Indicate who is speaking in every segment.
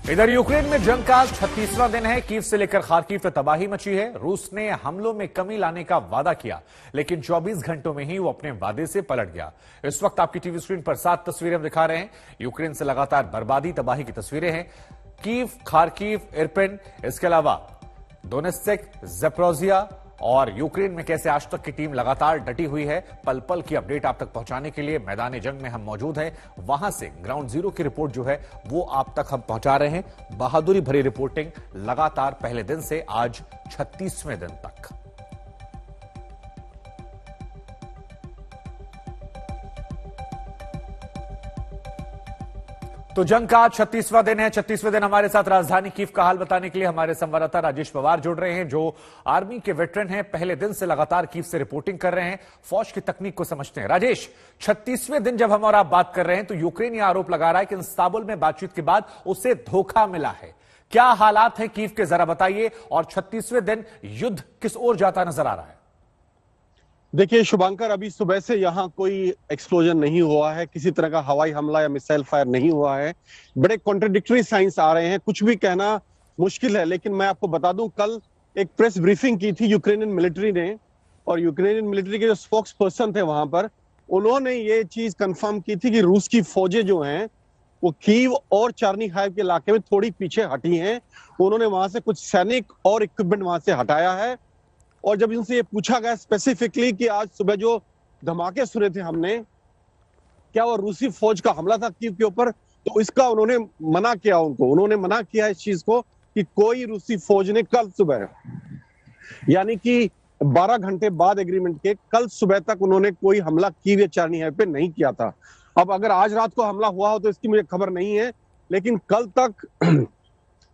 Speaker 1: इधर यूक्रेन में जंग का 36वां दिन है। कीव से लेकर खार्किव तक तबाही मची है। रूस ने हमलों में कमी लाने का वादा किया, लेकिन 24 घंटों में ही वो अपने वादे से पलट गया। इस वक्त आपकी टीवी स्क्रीन पर 7 तस्वीरें हम दिखा रहे हैं। यूक्रेन से लगातार बर्बादी तबाही की तस्वीरें हैं। कीव, खार्किव, इरपिन, इसके अलावा दोनेत्स्क, ज़पोरिज़िया और यूक्रेन में कैसे आज तक की टीम लगातार डटी हुई है। पल पल की अपडेट आप तक पहुंचाने के लिए मैदान जंग में हम मौजूद हैं। वहां से ग्राउंड जीरो की रिपोर्ट जो है वो आप तक हम पहुंचा रहे हैं। बहादुरी भरी रिपोर्टिंग लगातार पहले दिन से आज 36वें दिन तक। तो जंग का 36वां दिन है। 36वें दिन हमारे साथ राजधानी कीव का हाल बताने के लिए हमारे संवाददाता राजेश पवार जुड़ रहे हैं, जो आर्मी के वेटरन हैं। पहले दिन से लगातार कीव से रिपोर्टिंग कर रहे हैं, फौज की तकनीक को समझते हैं। राजेश, 36वें दिन जब हम और आप बात कर रहे हैं तो यूक्रेन यह आरोप लगा रहा है कि इस्तांबुल में बातचीत के बाद उसे धोखा मिला है। क्या हालात हैं कीव के, जरा बताइए। और 36वें दिन युद्ध किस ओर जाता नजर आ रहा है?
Speaker 2: देखिए शुभांकर, अभी सुबह से यहाँ कोई एक्सप्लोजन नहीं हुआ है, किसी तरह का हवाई हमला या मिसाइल फायर नहीं हुआ है। बड़े कॉन्ट्रडिक्टरी साइंस आ रहे हैं, कुछ भी कहना मुश्किल है। लेकिन मैं आपको बता दूं, कल एक प्रेस ब्रीफिंग की थी यूक्रेनियन मिलिट्री ने, और यूक्रेनियन मिलिट्री के जो स्पोक्स पर्सन थे वहां पर, उन्होंने ये चीज कंफर्म की थी कि रूस की फौजें जो हैं वो कीव और चार्निहाइव के इलाके में थोड़ी पीछे हटी हैं। उन्होंने वहां से कुछ सैनिक और इक्विपमेंट वहां से हटाया है। और जब इनसे ये पूछा गया स्पेसिफिकली कि आज सुबह जो धमाके सुने थे हमने, क्या वो रूसी फौज का हमला था कीव के ऊपर, तो इसका उन्होंने मना किया। उन्होंने मना किया इस चीज को कि कोई रूसी फौज ने कल सुबह, यानी कि 12 घंटे बाद एग्रीमेंट के, कल सुबह तक उन्होंने कोई हमला कीव या चार्निहाइव पे नहीं किया था। अब अगर आज रात को हमला हुआ हो तो इसकी मुझे खबर नहीं है, लेकिन कल तक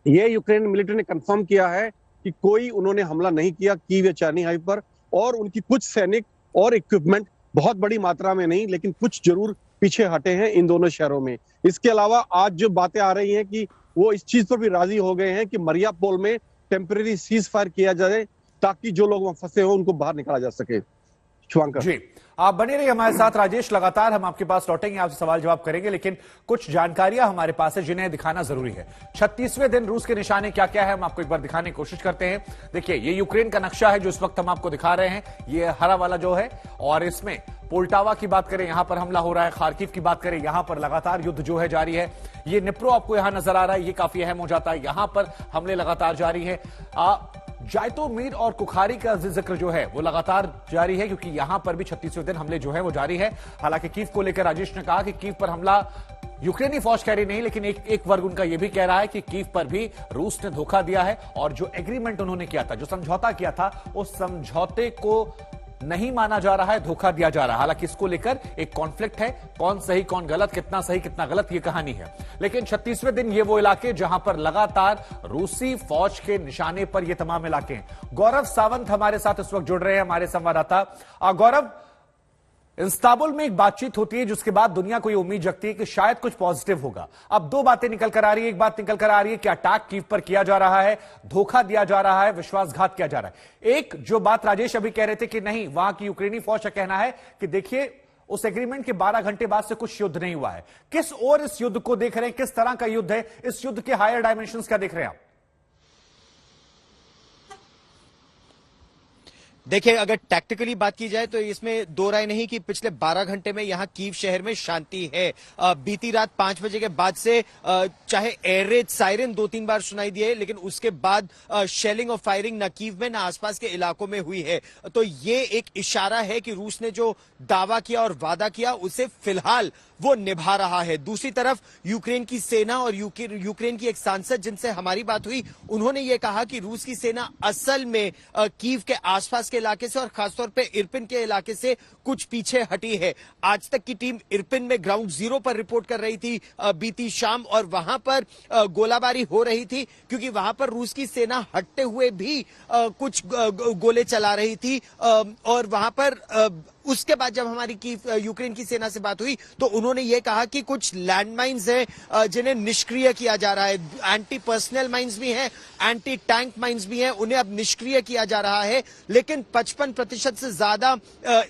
Speaker 2: ये यूक्रेन मिलिट्री ने कंफर्म किया है कि कोई उन्होंने हमला नहीं किया कीव या चार्निहाइव पर। और उनकी कुछ सैनिक और इक्विपमेंट, बहुत बड़ी मात्रा में नहीं लेकिन कुछ जरूर पीछे हटे हैं इन दोनों शहरों में। इसके अलावा आज जो बातें आ रही हैं कि वो इस चीज पर भी राजी हो गए हैं कि मरियापोल में टेम्परेरी सीज फायर किया जाए, ताकि जो लोग वहां फंसे हो उनको बाहर निकाला जा सके। शुभांकर
Speaker 1: जी, आप बने रहिए हमारे साथ। राजेश, लगातार हम आपके पास लौटेंगे, आपसे सवाल जवाब करेंगे, लेकिन कुछ जानकारियां हमारे पास है जिन्हें दिखाना जरूरी है। 36वें दिन रूस के निशाने क्या क्या है, हम आपको एक बार दिखाने की कोशिश करते हैं। देखिए, ये यूक्रेन का नक्शा है जो इस वक्त हम आपको दिखा रहे हैं, ये हरा वाला जो है, और इसमें पोल्टावा की बात करें, यहां पर हमला हो रहा है। खार्किव की बात करें, यहां पर लगातार युद्ध जो है जारी है। ये निप्रो आपको यहां नजर आ रहा है, ये काफी अहम हो जाता है। यहां पर हमले लगातार जारी है। जायतोमीर और कुखारी का जिक्र जो है वो लगातार जारी है, क्योंकि यहां पर भी 36वें दिन हमले जो है वो जारी है। हालांकि कीव को लेकर राजेश ने कहा कि कीव पर हमला यूक्रेनी फौज कह रही नहीं, लेकिन एक वर्ग उनका यह भी कह रहा है कि कीव पर भी रूस ने धोखा दिया है, और जो एग्रीमेंट उन्होंने किया था, जो समझौता किया था, उस समझौते को नहीं माना जा रहा है, धोखा दिया जा रहा है। हालांकि इसको लेकर एक कॉन्फ्लिक्ट है, कौन सही कौन गलत, कितना सही कितना गलत, ये कहानी है। लेकिन 36वें दिन ये वो इलाके जहां पर लगातार रूसी फौज के निशाने पर ये तमाम इलाके हैं। गौरव सावंत हमारे साथ इस वक्त जुड़ रहे हैं, हमारे संवाददाता। गौरव, इस्तांबुल में एक बातचीत होती है जिसके बाद दुनिया को यह उम्मीद जगती है कि शायद कुछ पॉजिटिव होगा। अब दो बातें निकल कर आ रही है। एक बात निकल कर आ रही है कि अटैक कीव पर किया जा रहा है, धोखा दिया जा रहा है, विश्वासघात किया जा रहा है। एक जो बात राजेश अभी कह रहे थे कि नहीं, वहां की यूक्रेनी फौज का कहना है कि देखिए, उस एग्रीमेंट के 12 घंटे बाद से कुछ युद्ध नहीं हुआ है। किस ओर इस युद्ध को देख रहे हैं, किस तरह का युद्ध है, इस युद्ध के हायर डायमेंशंस क्या देख रहे हैं आप?
Speaker 3: देखिए, अगर टैक्टिकली बात की जाए तो इसमें दो राय नहीं कि पिछले 12 घंटे में यहां कीव शहर में शांति है। बीती रात 5 बजे के बाद से चाहे एयर रेड सायरन 2-3 बार सुनाई दिए, लेकिन उसके बाद शेलिंग और फायरिंग न कीव में न आसपास के इलाकों में हुई है। तो ये एक इशारा है कि रूस ने जो दावा किया और वादा किया उसे फिलहाल वो निभा रहा है। दूसरी तरफ यूक्रेन की सेना और यूक्रेन की एक सांसद जिनसे हमारी बात हुई, उन्होंने ये कहा कि रूस की सेना असल में कीव के आसपास के इलाके से और खासतौर पे इरपिन के इलाके से कुछ पीछे हटी है। आज तक की टीम इरपिन में ग्राउंड जीरो पर रिपोर्ट कर रही थी बीती शाम, और वहां पर गोलाबारी हो रही थी, क्योंकि वहां पर रूस की सेना हटते हुए भी कुछ गोले चला रही थी, और वहां पर उसके बाद जब हमारी यूक्रेन की सेना से बात हुई तो उन्होंने ये कहा कि कुछ लैंडमाइंस हैं जिन्हें निष्क्रिय किया जा रहा है, एंटी पर्सनल माइंस भी हैं, एंटी टैंक माइंस भी हैं, उन्हें अब निष्क्रिय किया जा रहा है। लेकिन 55% से ज्यादा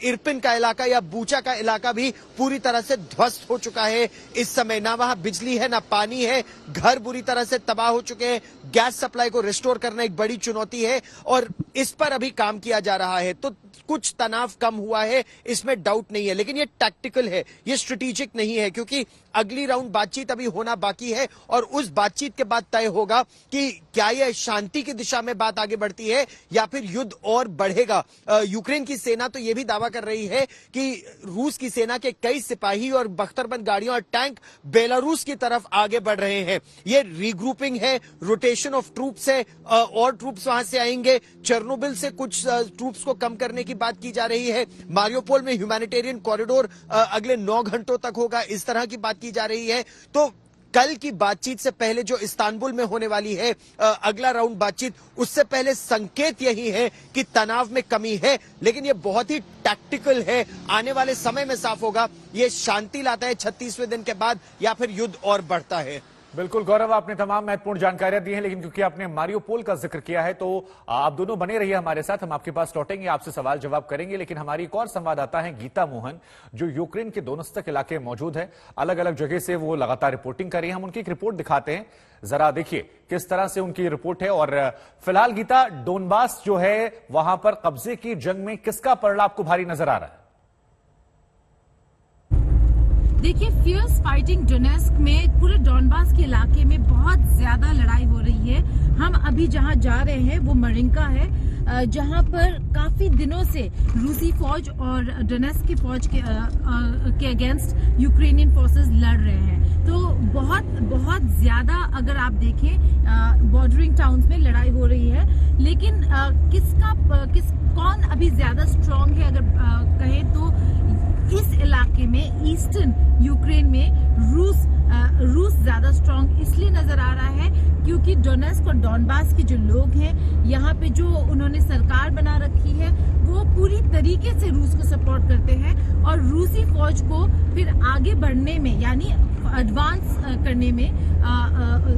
Speaker 3: इरपिन का इलाका या बूचा का इलाका भी पूरी तरह से ध्वस्त हो चुका है। इस समय ना वहां बिजली है ना पानी है, घर बुरी तरह से तबाह हो चुके हैं। गैस सप्लाई को रिस्टोर करना एक बड़ी चुनौती है और इस पर अभी काम किया जा रहा है। तो कुछ तनाव कम हुआ है, इसमें डाउट नहीं है, लेकिन ये टैक्टिकल है, ये स्ट्रेटेजिक नहीं है, क्योंकि अगली राउंड बातचीत अभी होना बाकी है और उस बातचीत के बाद तय होगा कि क्या यह शांति की दिशा में बात आगे बढ़ती है या फिर युद्ध और बढ़ेगा। यूक्रेन की सेना तो यह भी दावा कर रही है कि रूस की सेना के कई सिपाही और बख्तरबंद गाड़ियां और टैंक बेलारूस की तरफ आगे बढ़ रहे हैं। ये रीग्रुपिंग है, रोटेशन ऑफ ट्रूप्स है, और ट्रूप्स वहां से आएंगे। चेर्नोबिल से कुछ ट्रूप्स को कम करने की बात की जा रही है। मारियोपोल में ह्यूमैनिटेरियन कॉरिडोर अगले 9 घंटों तक होगा, इस तरह की बात की जा रही है। तो कल की बातचीत से पहले जो इस्तांबुल में होने वाली है अगला राउंड बातचीत, उससे पहले संकेत यही है कि तनाव में कमी है, लेकिन यह बहुत ही टैक्टिकल है। आने वाले समय में साफ होगा यह शांति लाता है 36वें दिन के बाद या फिर युद्ध और बढ़ता है।
Speaker 1: बिल्कुल गौरव, आपने तमाम महत्वपूर्ण जानकारियां दी हैं, लेकिन क्योंकि आपने मारियोपोल का जिक्र किया है तो आप दोनों बने रहिए हमारे साथ। हम आपके पास लौटेंगे, आपसे सवाल जवाब करेंगे, लेकिन हमारी एक और संवाददाता है गीता मोहन, जो यूक्रेन के दोनस्तक इलाके में मौजूद है। अलग अलग जगह से वो लगातार रिपोर्टिंग कर रही है। हम उनकी एक रिपोर्ट दिखाते हैं, जरा देखिए किस तरह से उनकी रिपोर्ट है। और फिलहाल गीता, डोनबास जो है वहां पर कब्जे की जंग में किसका पलड़ा आपको भारी नजर आ रहा है?
Speaker 4: देखिए, फियर्स फाइटिंग डोनेस्क में, पूरे डॉनबास के इलाके में बहुत ज्यादा लड़ाई हो रही है। हम अभी जहां जा रहे हैं वो मरिंका है, जहां पर काफी दिनों से रूसी फौज और डोनेस्क की फौज के अगेंस्ट यूक्रेनियन फोर्सेस लड़ रहे हैं। तो बहुत ज्यादा अगर आप देखें बॉर्डरिंग टाउन्स में लड़ाई हो रही है। लेकिन कौन अभी ज्यादा स्ट्रांग है अगर कहें तो इस इलाके में, ईस्टर्न यूक्रेन में रूस ज्यादा स्ट्रांग इसलिए नजर आ रहा है क्योंकि डोनेस्क और डॉनबास के जो लोग हैं, यहाँ पे जो उन्होंने सरकार बना रखी है, वो पूरी तरीके से रूस को सपोर्ट करते हैं और रूसी फौज को फिर आगे बढ़ने में, यानी एडवांस करने में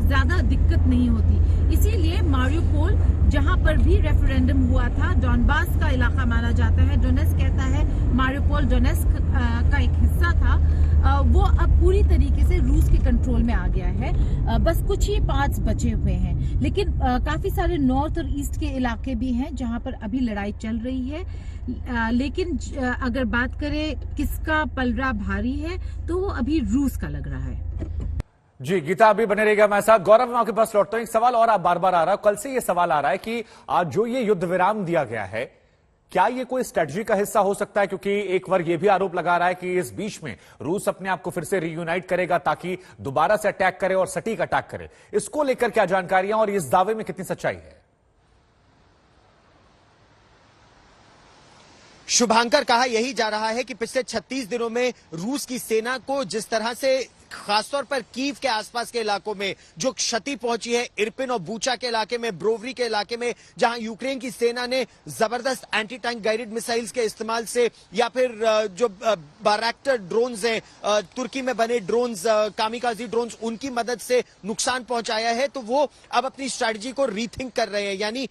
Speaker 4: ज्यादा दिक्कत नहीं होती। इसीलिए मारियोपोल, जहां पर भी रेफरेंडम हुआ था, डॉनबास का इलाका माना जाता है, डोनेस्क कहता है मारियोपोल डोनेस्क का एक हिस्सा था, वो अब पूरी तरीके से रूस के कंट्रोल में आ गया है। बस कुछ ही 5 बचे हुए हैं, लेकिन काफी सारे नॉर्थ और ईस्ट के इलाके भी हैं जहां पर अभी लड़ाई चल रही है। लेकिन अगर बात करें किसका पलड़ा भारी है तो वो अभी रूस का लग रहा है।
Speaker 1: जी गीता, अभी बने रहेगा हमारे साथ। गौरव, मैं आपके पास लौटता हूं। एक सवाल और आप बार बार आ रहा है, कल से ये सवाल आ रहा है कि आज जो ये युद्ध विराम दिया गया है, क्या ये कोई स्ट्रेटजी का हिस्सा हो सकता है? क्योंकि एक वर्ग ये भी आरोप लगा रहा है कि इस बीच में रूस अपने आप को फिर से रीयूनाइट करेगा ताकि दोबारा से अटैक करे और सटीक अटैक करे। इसको लेकर क्या जानकारियां और इस दावे में कितनी सच्चाई है?
Speaker 3: शुभांकर, कहा यही जा रहा है कि पिछले 36 दिनों में रूस की सेना को जिस तरह से खासतौर पर कीव के आसपास के इलाकों में जो क्षति पहुंची है, इरपिन और बूचा के इलाके में, ब्रोवरी के इलाके में, जहां यूक्रेन की सेना ने जबरदस्त एंटी टैंक गाइडेड मिसाइल्स के इस्तेमाल से या फिर जो बाराक्टर ड्रोन्स हैं, तुर्की में बने ड्रोन्स, कामिकाजी ड्रोन्स, उनकी मदद से नुकसान पहुंचाया है, तो वो अब अपनी स्ट्रैटेजी को रीथिंक कर रहे हैं, यानी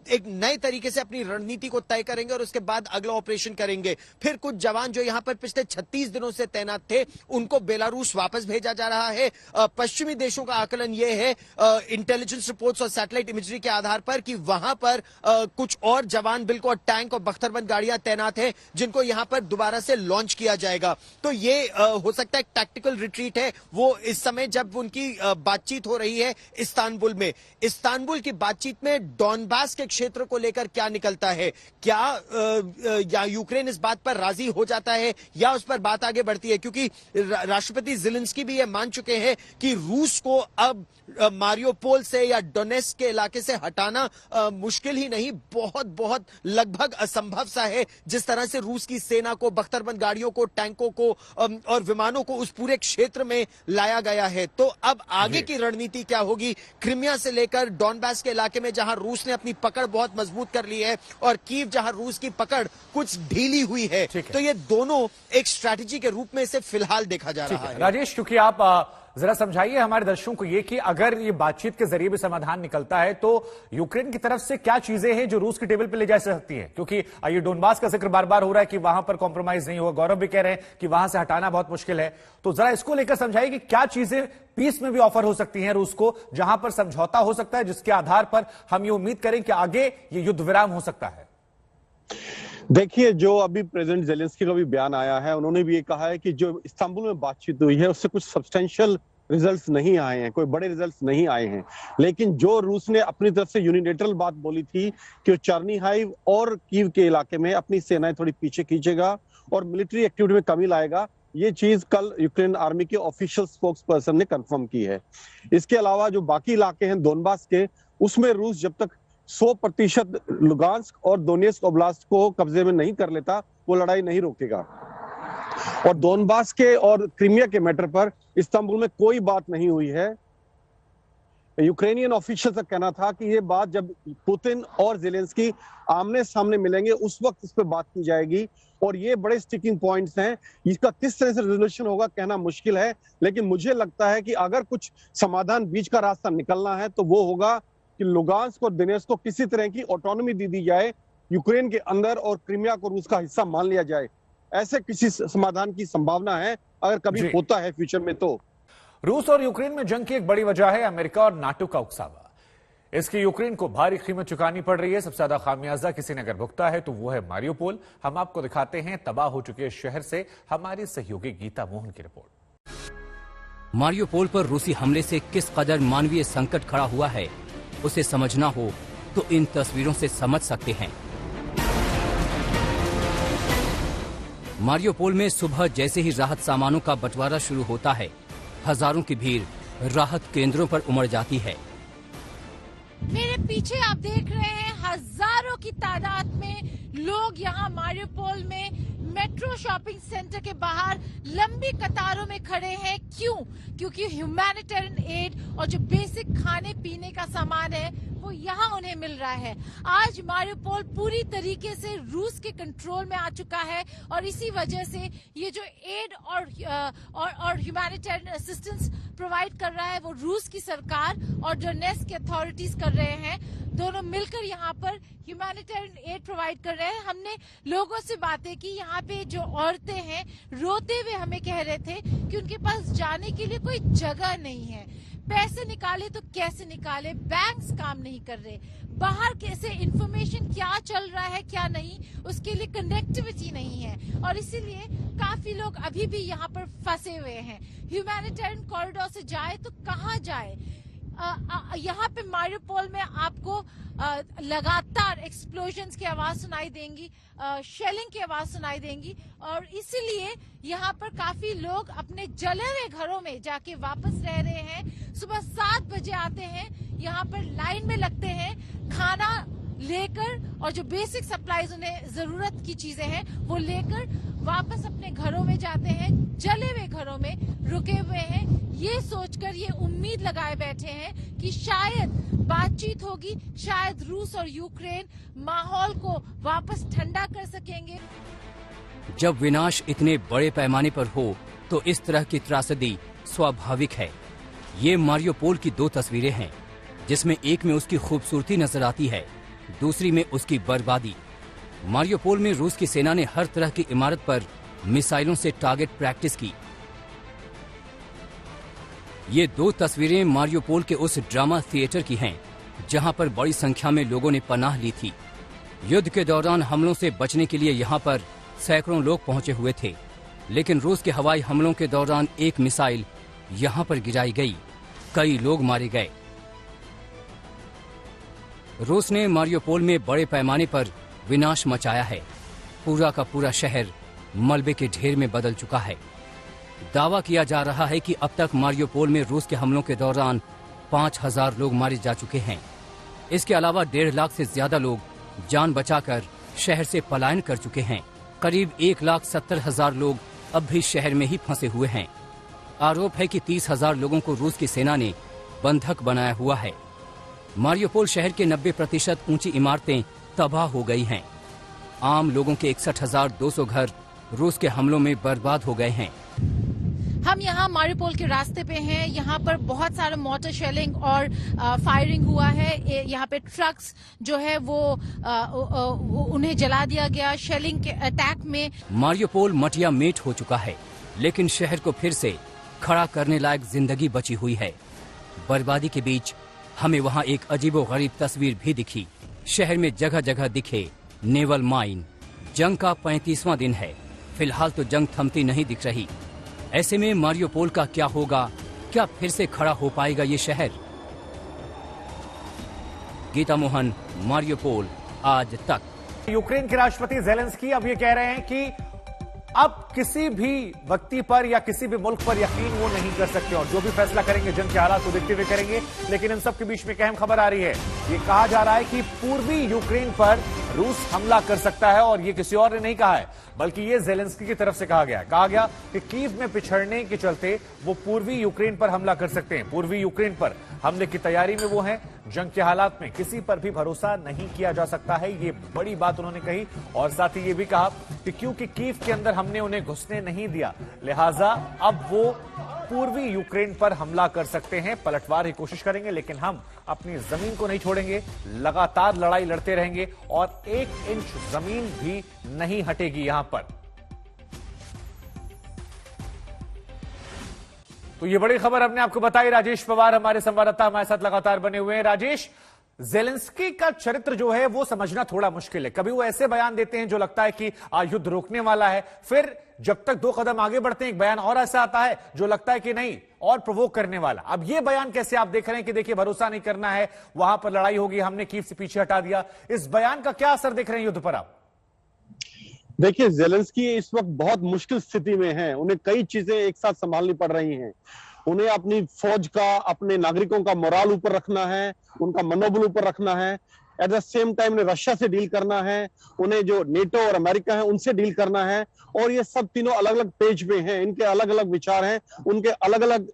Speaker 3: एक नए तरीके से अपनी रणनीति को तय करेंगे और उसके बाद अगला ऑपरेशन करेंगे। फिर कुछ जवान जो यहां पर पिछले 36 दिनों से तैनात थे, उनको बेलारूस वापस भेजा जा रहा है। पश्चिमी देशों का आकलन यह है, इंटेलिजेंस रिपोर्ट्स और सैटेलाइट इमेजरी के आधार पर, कि वहां पर कुछ और जवान बिल्कुल टैंक और बख्तरबंद गाड़ियां तैनात हैं जिनको यहां पर दोबारा से लॉन्च किया जाएगा। तो ये हो सकता है टैक्टिकल रिट्रीट है। वो इस समय जब उनकी बातचीत हो रही है इस्तांबुल में, इस्तांबुल की बातचीत में डॉनबास के क्षेत्र को लेकर क्या निकलता है, क्या यूक्रेन इस बात पर राजी हो जाता है या उस पर बात आगे बढ़ती है? क्योंकि राष्ट्रपति ज़ेलेंस्की जेलेंस्की भी ये मान चुके हैं कि रूस को अब मारियोपोल से या डोनेट्स्क के इलाके से हटाना मुश्किल ही नहीं, बहुत बहुत लगभग असंभव सा है। जिस तरह से रूस की सेना को, बख्तरबंद गाड़ियों को, टैंकों को और विमानों को उस पूरे क्षेत्र में लाया गया है। तो अब आगे की रणनीति क्या होगी, क्रिमिया से लेकर डॉनबास के इलाके में जहां रूस ने अपनी पकड़ बहुत मजबूत कर ली है और कीव जहां रूस की पकड़ कुछ ढीली हुई है, तो ये दोनों एक स्ट्रैटेजी के रूप में इसे फिलहाल देखा जा रहा है।
Speaker 1: राजेश, क्योंकि आप जरा समझाइए हमारे दर्शकों को ये कि अगर ये बातचीत के जरिए भी समाधान निकलता है तो यूक्रेन की तरफ से क्या चीजें हैं जो रूस की टेबल पे ले जा सकती हैं, क्योंकि ये डोनबास का जिक्र बार बार हो रहा है कि वहां पर कॉम्प्रोमाइज नहीं होगा, गौरव भी कह रहे हैं कि वहां से हटाना बहुत मुश्किल है। तो जरा इसको लेकर समझाइए कि क्या चीजें पीस में भी ऑफर हो सकती हैं रूस को, जहां पर समझौता हो सकता है, जिसके आधार पर हम ये उम्मीद करें कि आगे ये युद्ध विराम हो सकता है।
Speaker 2: देखिए, जो अभी प्रेसिडेंट जेलेंस्की का भी बयान आया है, उन्होंने भी ये कहा है कि जो इस्तांबुल में बातचीत हुई है उससे कुछ सब्सटेंशियल रिजल्ट्स नहीं आए हैं, कोई बड़े रिजल्ट्स नहीं आए हैं। लेकिन जो रूस ने अपनी तरफ से यूनिलेटरल बात बोली थी कि वो चर्निहाइव और कीव के इलाके में अपनी सेनाएं थोड़ी पीछे खींचेगा और मिलिट्री एक्टिविटी में कमी लाएगा, ये चीज कल यूक्रेन आर्मी के ऑफिशियल स्पोक्स पर्सन ने कंफर्म की है। इसके अलावा जो बाकी इलाके हैं डोनबास के, उसमें रूस जब तक 100% लुगांस्क और दोनेत्स्क ओब्लास्ट को कब्जे में नहीं कर लेता, वो लड़ाई नहीं रोकेगा। और डोनबास के और क्रीमिया के मैटर पर इस्तांबुल में कोई बात नहीं हुई है। यूक्रेनियन ऑफिशियल का कहना था कि ये बात जब पुतिन और जेलेंस्की आमने सामने मिलेंगे उस वक्त इस पर बात की जाएगी, और ये बड़े स्टिकिंग पॉइंट्स हैं। इसका किस तरह से रेजोल्यूशन होगा कहना मुश्किल है, लेकिन मुझे लगता है कि अगर कुछ समाधान, बीच का रास्ता निकलना है तो वो होगा कि लुगांस्क और दोनेत्स्क को किसी तरह की ऑटोनॉमी दे दी जाए यूक्रेन के अंदर और क्रीमिया को रूस का हिस्सा मान लिया जाए। ऐसे किसी समाधान की संभावना है अगर कभी होता है फ्यूचर में। तो
Speaker 1: रूस और यूक्रेन में जंग की एक बड़ी वजह है अमेरिका और नाटो का उकसावा। इसकी यूक्रेन को भारी कीमत चुकानी पड़ रही है। सबसे ज्यादा खामियाजा किसी ने अगर भुगता है तो वो है मारियोपोल। हम आपको दिखाते हैं तबाह हो चुके शहर से हमारी सहयोगी गीता मोहन की रिपोर्ट।
Speaker 5: मारियोपोल पर रूसी हमले से किस कदर मानवीय संकट खड़ा हुआ है, उसे समझना हो तो इन तस्वीरों से समझ सकते हैं। मारियोपोल में सुबह जैसे ही राहत सामानों का बंटवारा शुरू होता है, हजारों की भीड़ राहत केंद्रों पर उमड़ जाती है।
Speaker 4: मेरे पीछे आप देख रहे हैं हजारों की तादाद में लोग यहाँ मारियोपोल में मेट्रो शॉपिंग सेंटर के बाहर लंबी कतारों में खड़े हैं। क्यों? क्योंकि ह्यूमैनिटेरियन एड और जो बेसिक खाने पीने का सामान है वो यहाँ उन्हें मिल रहा है। आज मारियोपोल पूरी तरीके से रूस के कंट्रोल में आ चुका है और इसी वजह से ये जो एड और ह्यूमैनिटेरियन असिस्टेंस प्रोवाइड कर रहा है वो रूस की सरकार और डोनेट्स्क की अथॉरिटीज कर रहे हैं। दोनों मिलकर यहाँ पर ह्यूमैनिटेरियन एड प्रोवाइड कर रहे हैं। हमने लोगों से बातें की, यहाँ पे जो औरतें हैं रोते हुए हमें कह रहे थे कि उनके पास जाने के लिए कोई जगह नहीं है, पैसे निकाले तो कैसे निकाले, बैंक्स काम नहीं कर रहे, बाहर कैसे इंफॉर्मेशन क्या चल रहा है क्या नहीं, उसके लिए कनेक्टिविटी नहीं है और इसीलिए काफी लोग अभी भी यहाँ पर फंसे हुए हैं। ह्यूमैनिटेरियन कॉरिडोर से जाए तो कहाँ जाए? यहाँ पे मारियोपोल में आपको लगातार एक्सप्लोजन्स की आवाज सुनाई देंगी, शेलिंग की आवाज सुनाई देंगी और इसीलिए यहाँ पर काफी लोग अपने जले हुए घरों में जाके वापस रह रहे हैं। सुबह 7 बजे आते हैं, यहाँ पर लाइन में लगते हैं, खाना लेकर और जो बेसिक सप्लाईज उन्हें जरूरत की चीजें हैं वो लेकर वापस अपने घरों में जाते हैं। जले हुए घरों में रुके हुए हैं, ये सोचकर ये उम्मीद लगाए बैठे हैं कि शायद बातचीत होगी, शायद रूस और यूक्रेन माहौल को वापस ठंडा कर सकेंगे।
Speaker 5: जब विनाश इतने बड़े पैमाने पर हो तो इस तरह की त्रासदी स्वाभाविक है। ये मारियोपोल की 2 तस्वीरें हैं, जिसमें एक में उसकी खूबसूरती नजर आती है, दूसरी में उसकी बर्बादी। मारियोपोल में रूस की सेना ने हर तरह की इमारत पर मिसाइलों से टारगेट प्रैक्टिस की। ये 2 तस्वीरें मारियोपोल के उस ड्रामा थिएटर की हैं, जहां पर बड़ी संख्या में लोगों ने पनाह ली थी। युद्ध के दौरान हमलों से बचने के लिए यहां पर सैकड़ों लोग पहुंचे हुए थे, लेकिन रूस के हवाई हमलों के दौरान एक मिसाइल यहां पर गिराई गई, कई लोग मारे गए। रूस ने मारियोपोल में बड़े पैमाने पर विनाश मचाया है। पूरा का पूरा शहर मलबे के ढेर में बदल चुका है। दावा किया जा रहा है कि अब तक मारियोपोल में रूस के हमलों के दौरान 5000 लोग मारे जा चुके हैं। इसके अलावा 1.5 लाख से ज्यादा लोग जान बचाकर शहर से पलायन कर चुके हैं। करीब 1,70,000 लोग अब भी शहर में ही फंसे हुए हैं। आरोप है कि 30,000 लोगों को रूस की सेना ने बंधक बनाया हुआ है। मारियोपोल शहर के 90% ऊंची इमारतें तबाह हो गई हैं। आम लोगों के 61,200 घर रूस के हमलों में बर्बाद हो गए हैं।
Speaker 4: हम यहाँ मारियोपोल के रास्ते पे हैं। यहाँ पर बहुत सारा मोटर शेलिंग और फायरिंग हुआ है। यहाँ पे ट्रक्स जो है वो उन्हें जला दिया गया शेलिंग के अटैक में।
Speaker 5: मारियोपोल मटिया मेट हो चुका है, लेकिन शहर को फिर से खड़ा करने लायक जिंदगी बची हुई है। बर्बादी के बीच हमें वहाँ एक अजीबोगरीब तस्वीर भी दिखी। शहर में जगह जगह दिखे नेवल माइन। जंग का 35वां दिन है। फिलहाल तो जंग थमती नहीं दिख रही। ऐसे में मारियोपोल का क्या होगा? क्या फिर से खड़ा हो पाएगा ये शहर? गीता मोहन, मारियोपोल, आज तक।
Speaker 1: यूक्रेन के राष्ट्रपति ज़ेलेंस्की अब ये कह रहे हैं कि अब किसी भी व्यक्ति पर या किसी भी मुल्क पर यकीन वो नहीं कर सकते और जो भी फैसला करेंगे जंग के हालात को देखते हुए करेंगे। लेकिन इन सब के बीच में एक अहम खबर आ रही है। ये कहा जा रहा है कि पूर्वी यूक्रेन पर रूस हमला कर सकता है और ये किसी और ने नहीं कहा है, बल्कि ये ज़ेलेंस्की की तरफ से कहा गया। कहा गया कि कीव में पिछड़ने के चलते वो पूर्वी यूक्रेन पर हमला कर सकते हैं। पूर्वी यूक्रेन पर हमले की तैयारी में वो हैं। जंग के हालात में किसी पर भी भरोसा नहीं किया जा सकता है, ये बड़ी बात उन्होंने कही। और साथ ही ये भी कहा कि क्योंकि कीव के अंदर हमने उन्हें घुसने नहीं दिया, लिहाजा अब वो पूर्वी यूक्रेन पर हमला कर सकते हैं। पलटवार की कोशिश करेंगे, लेकिन हम अपनी जमीन को नहीं छोड़ेंगे। लगातार लड़ाई लड़ते रहेंगे और 1 इंच जमीन भी नहीं हटेगी यहां पर। तो ये बड़ी खबर हमने आपको बताई। राजेश पवार हमारे संवाददाता हमारे साथ लगातार बने हुए हैं। राजेश, ज़ेलेंस्की का चरित्र जो है वो समझना थोड़ा मुश्किल है। कभी वो ऐसे बयान देते हैं जो लगता है कि युद्ध रोकने वाला है, फिर जब तक 2 कदम आगे बढ़ते हैं एक बयान और ऐसा आता है जो लगता है कि नहीं और प्रोवोक करने वाला। अब ये बयान कैसे आप देख रहे हैं कि देखिए भरोसा नहीं करना है, वहां पर लड़ाई होगी, हमने कीव से पीछे हटा दिया। इस बयान का क्या असर देख रहे हैं युद्ध पर आप?
Speaker 2: देखिए, ज़ेलेंस्की इस वक्त बहुत मुश्किल स्थिति में हैं। उन्हें कई चीजें एक साथ संभालनी पड़ रही हैं। उन्हें अपनी फौज का, अपने नागरिकों का मोराल ऊपर रखना है, उनका मनोबल ऊपर रखना है। एट द सेम टाइम उन्हें रशिया से डील करना है, उन्हें जो नेटो और अमेरिका है उनसे डील करना है। और ये सब तीनों अलग अलग पेज पे हैं, इनके अलग अलग विचार हैं, उनके अलग अलग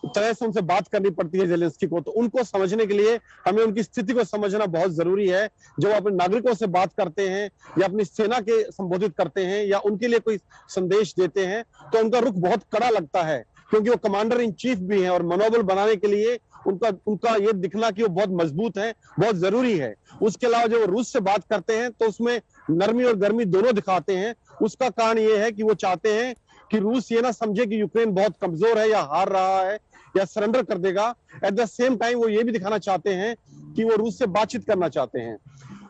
Speaker 2: तरह से उनसे बात करनी पड़ती है ज़ेलेंस्की को। तो उनको समझने के लिए हमें उनकी स्थिति को समझना बहुत जरूरी है। जब वो अपने नागरिकों से बात करते हैं या अपनी सेना के संबोधित करते हैं या उनके लिए कोई संदेश देते हैं तो उनका रुख बहुत कड़ा लगता है, क्योंकि वो कमांडर इन चीफ भी हैं और मनोबल बनाने के लिए उनका ये दिखना कि वो बहुत मजबूत है बहुत जरूरी है। उसके अलावा जब वो रूस से बात करते हैं तो उसमें नरमी और गर्मी दोनों दिखाते हैं। उसका कारण ये है कि वो चाहते हैं कि रूस ये ना समझे कि यूक्रेन बहुत कमजोर है या हार रहा है या सरेंडर कर देगा। एट द सेम टाइम वो ये भी दिखाना चाहते हैं कि वो रूस से बातचीत करना चाहते हैं।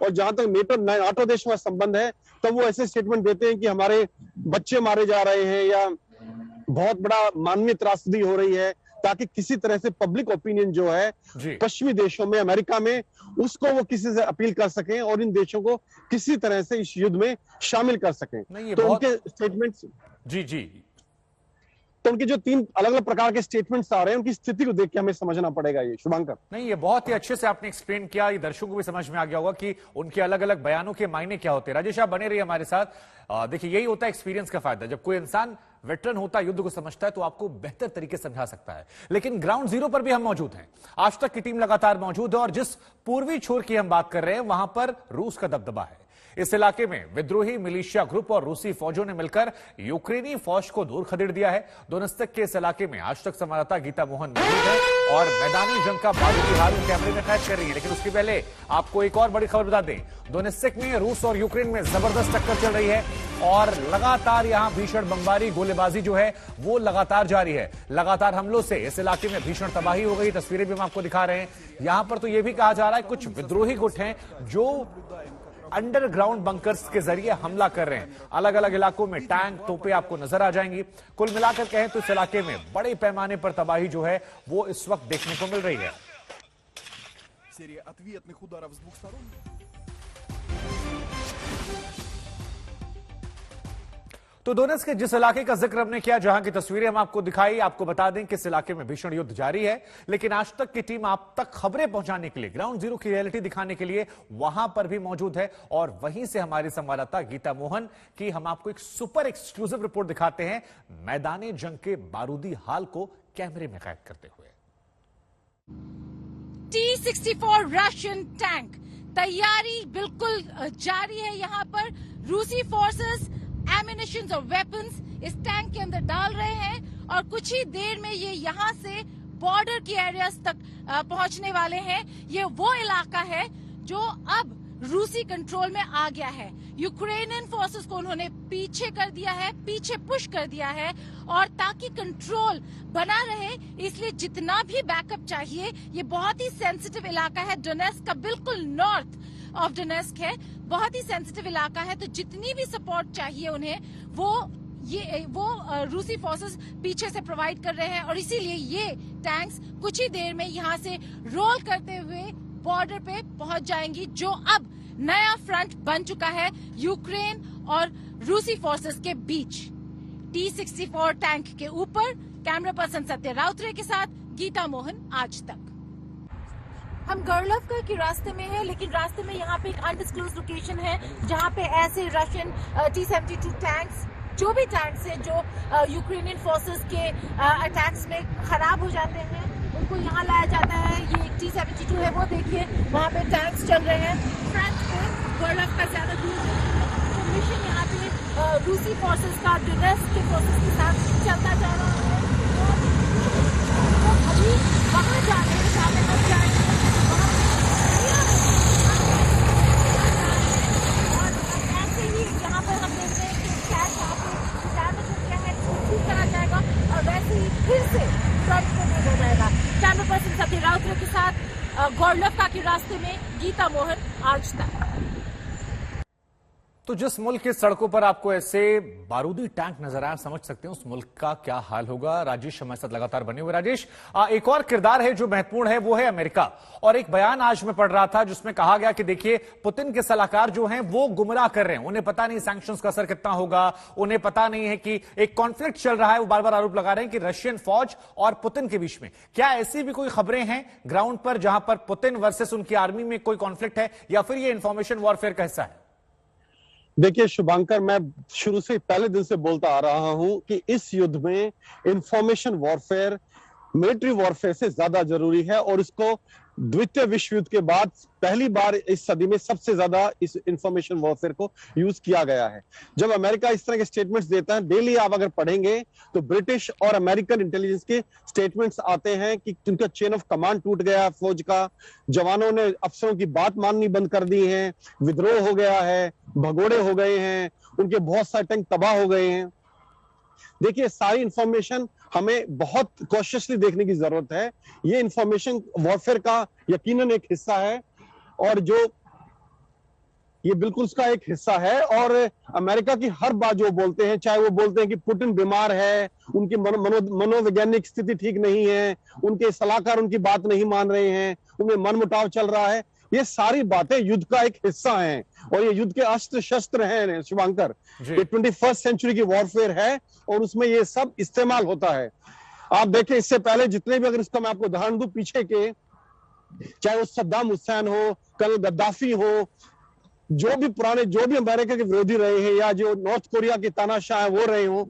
Speaker 2: और जहां तक नाटो देशों का संबंध है तो वो ऐसे स्टेटमेंट देते हैं कि हमारे बच्चे मारे जा रहे हैं या बहुत बड़ा मानवीय त्रासदी हो रही है, ताकि किसी तरह से पब्लिक ओपिनियन जो है पश्चिमी देशों में, अमेरिका में, उसको वो किसी से अपील कर सकें और इन देशों को किसी तरह से इस युद्ध में शामिल कर सकें। तो उनके स्टेटमेंट्स तो उनके जो 3 अलग अलग प्रकार के स्टेटमेंट्स आ रहे हैं, उनकी स्थिति को देख के हमें समझना पड़ेगा। ये शुभांकर,
Speaker 1: नहीं, ये बहुत ही अच्छे से आपने एक्सप्लेन किया। ये दर्शकों को भी समझ में आ गया होगा कि उनके अलग अलग बयानों के मायने क्या होते हैं। राजेश, आप बने रहिए हमारे साथ। देखिए, यही होता है एक्सपीरियंस का फायदा। जब कोई इंसान वेटरन होता है, युद्ध को समझता है, तो आपको बेहतर तरीके से समझा सकता है। लेकिन ग्राउंड जीरो पर भी हम मौजूद हैं। आज तक की टीम लगातार मौजूद है और जिस पूर्वी छोर की हम बात कर रहे हैं वहां पर रूस का दबदबा है। इस इलाके में विद्रोही मिलिशिया ग्रुप और रूसी फौजों ने मिलकर यूक्रेनी फौज को दूर खदेड़ दिया है। दोनेत्स्क के इस इलाके में आज तक संवाददाता गीता मोहन मौजूद है और मैदानी जंग का बारीकी हाल कैमरे में कैद कर रही है। लेकिन उसके पहले आपको एक और बड़ी खबर बता दें। दोनेत्स्क में रूस और यूक्रेन में जबरदस्त टक्कर चल रही है और लगातार यहां भीषण बमबारी, गोलीबाजी जो है वो लगातार जारी है। लगातार हमलों से इस इलाके में भीषण तबाही हो गई। तस्वीरें भी हम आपको दिखा रहे हैं। यहां पर तो यह भी कहा जा रहा है कुछ विद्रोही गुट हैं जो अंडरग्राउंड बंकर्स के जरिए हमला कर रहे हैं। अलग अलग इलाकों में टैंक, तोपें आपको नजर आ जाएंगी। कुल मिलाकर कहें तो इस इलाके में बड़े पैमाने पर तबाही जो है वो इस वक्त देखने को मिल रही है। तो डोनेट्स्क के जिस इलाके का जिक्र हमने किया, जहां की तस्वीरें हम आपको दिखाई, आपको बता दें कि इस इलाके में भीषण युद्ध जारी है, लेकिन आज तक की टीम आप तक खबरें पहुंचाने के लिए, ग्राउंड जीरो की रियलिटी दिखाने के लिए वहां पर भी मौजूद है। और वहीं से हमारी संवाददाता गीता मोहन की हम आपको एक सुपर एक्सक्लूसिव रिपोर्ट दिखाते हैं, मैदाने जंग के बारूदी हाल को कैमरे में कैद करते हुए।
Speaker 4: T-64 रशियन टैंक तैयारी बिल्कुल जारी है। यहाँ पर रूसी फोर्सेस एमिनिशन और वेपन्स इस टैंक के अंदर डाल रहे हैं और कुछ ही देर में ये यहाँ से बॉर्डर की एरियाज तक पहुंचने वाले हैं। ये वो इलाका है जो अब रूसी कंट्रोल में आ गया है। यूक्रेनियन फोर्सेस को उन्होंने पीछे कर दिया है, पीछे पुश कर दिया है, और ताकि कंट्रोल बना रहे इसलिए जितना भी बैकअप चाहिए, ये बहुत ही सेंसिटिव इलाका है, डोनेट्स्क का बिल्कुल नॉर्थ ऑफ डोनेट्स्क है, बहुत ही सेंसिटिव इलाका है, तो जितनी भी सपोर्ट चाहिए उन्हें वो रूसी फोर्सेस पीछे से प्रोवाइड कर रहे हैं। और इसीलिए ये टैंक्स कुछ ही देर में यहाँ से रोल करते हुए बॉर्डर पे पहुंच जाएंगी, जो अब नया फ्रंट बन चुका है यूक्रेन और रूसी फोर्सेस के बीच। T-64 टैंक के ऊपर कैमरा पर्सन सत्य राउतरे के साथ गीता मोहन, आज तक। हम गोरलोवका के रास्ते में है, लेकिन रास्ते में यहाँ पे एक अनडिस्क्लोज्ड लोकेशन है जहाँ पे ऐसे रशियन T-72 टैंक्स, जो भी टैंक्स है जो यूक्रेनियन फोर्सेस के अटैक्स में खराब हो जाते हैं, उनको यहाँ लाया जाता है। ये एक T-72 है, वो देखिए वहाँ पे टैंक्स चल रहे हैं। फ्रंट पे गोरलोवका ज्यादा दूर है, तो मिशन यहाँ पे रूसी फोर्सेस का डोनेट्स्क के फोर्सेस के साथ चलता जा रहा है। तो अभी वहाँ जा रहे हैं, सामने तक जाएंगे, और ऐसे ही यहाँ पर हम देख रहे हैं कि टैंक यहाँ पे डैमेज हो गया है, ठीक करा जाएगा और वैसे ही फिर से फ्रंट पे हो जाएगा। कैमरा पर्सन सत्य राउतरे के साथ गोरलोवका के रास्ते में गीता मोहन, आज तक।
Speaker 1: तो जिस मुल्क की सड़कों पर आपको ऐसे बारूदी टैंक नजर आए, समझ सकते हैं उस मुल्क का क्या हाल होगा। राजेश हमारे साथ लगातार बने हुए। राजेश, एक और किरदार है जो महत्वपूर्ण है, वो है अमेरिका। और एक बयान आज मैं पढ़ रहा था जिसमें कहा गया कि देखिए, पुतिन के सलाहकार जो हैं वो गुमराह कर रहे हैं, उन्हें पता नहीं सैंक्शंस का असर कितना होगा, उन्हें पता नहीं है कि एक कॉन्फ्लिक्ट चल रहा है। वो बार बार आरोप लगा रहे हैं कि रशियन फौज और पुतिन के बीच में। क्या ऐसी भी कोई खबरें हैं ग्राउंड पर जहां पर पुतिन वर्सेस उनकी आर्मी में कोई कॉन्फ्लिक्ट है, या फिर ये इंफॉर्मेशन वॉरफेयर का हिस्सा है?
Speaker 2: देखिए शुभांकर, मैं शुरू से पहले दिन से बोलता आ रहा हूं कि इस युद्ध में इंफॉर्मेशन वॉरफेयर मिलिट्री वॉरफेयर से ज्यादा जरूरी है, और इसको द्वितीय विश्व युद्ध के बाद पहली बार इस सदी में सबसे ज्यादा इस इंफॉर्मेशन वॉरफेयर को यूज किया गया है। जब अमेरिका इस तरह के स्टेटमेंट्स देता है, डेली आप अगर पढ़ेंगे तो ब्रिटिश और अमेरिकन इंटेलिजेंस के स्टेटमेंट्स आते हैं कि उनका चेन ऑफ कमांड टूट गया, फौज का जवानों ने अफसरों की बात माननी बंद कर दी है, विद्रोह हो गया है, भगोड़े हो गए हैं, उनके बहुत सारे टैंक तबाह हो गए हैं। देखिए, सारी इंफॉर्मेशन हमें बहुत कॉशियसली देखने की जरूरत है। ये इंफॉर्मेशन वॉरफेयर का यकीनन एक हिस्सा है, और जो ये बिल्कुल उसका एक हिस्सा है। और अमेरिका की हर बात जो बोलते हैं, चाहे वो बोलते हैं कि पुतिन बीमार है, उनकी मनोवैज्ञानिक स्थिति ठीक नहीं है, उनके सलाहकार उनकी बात नहीं मान रहे हैं, उनमें मनमुटाव चल रहा है, ये सारी बातें युद्ध का एक हिस्सा हैं, और ये युद्ध के अस्त्र शस्त्र हैं शुभांकर। ये 21st सेंचुरी की वॉरफेयर है, और उसमें ये सब इस्तेमाल होता है। आप देखें, इससे पहले जितने भी, अगर इसका मैं आपको उदाहरण दूं पीछे के, चाहे वो सद्दाम हुसैन हो, कर्नल गद्दाफी हो, जो भी अमेरिका के विरोधी रहे हैं, या जो नॉर्थ कोरिया के तानाशाह वो रहे हो,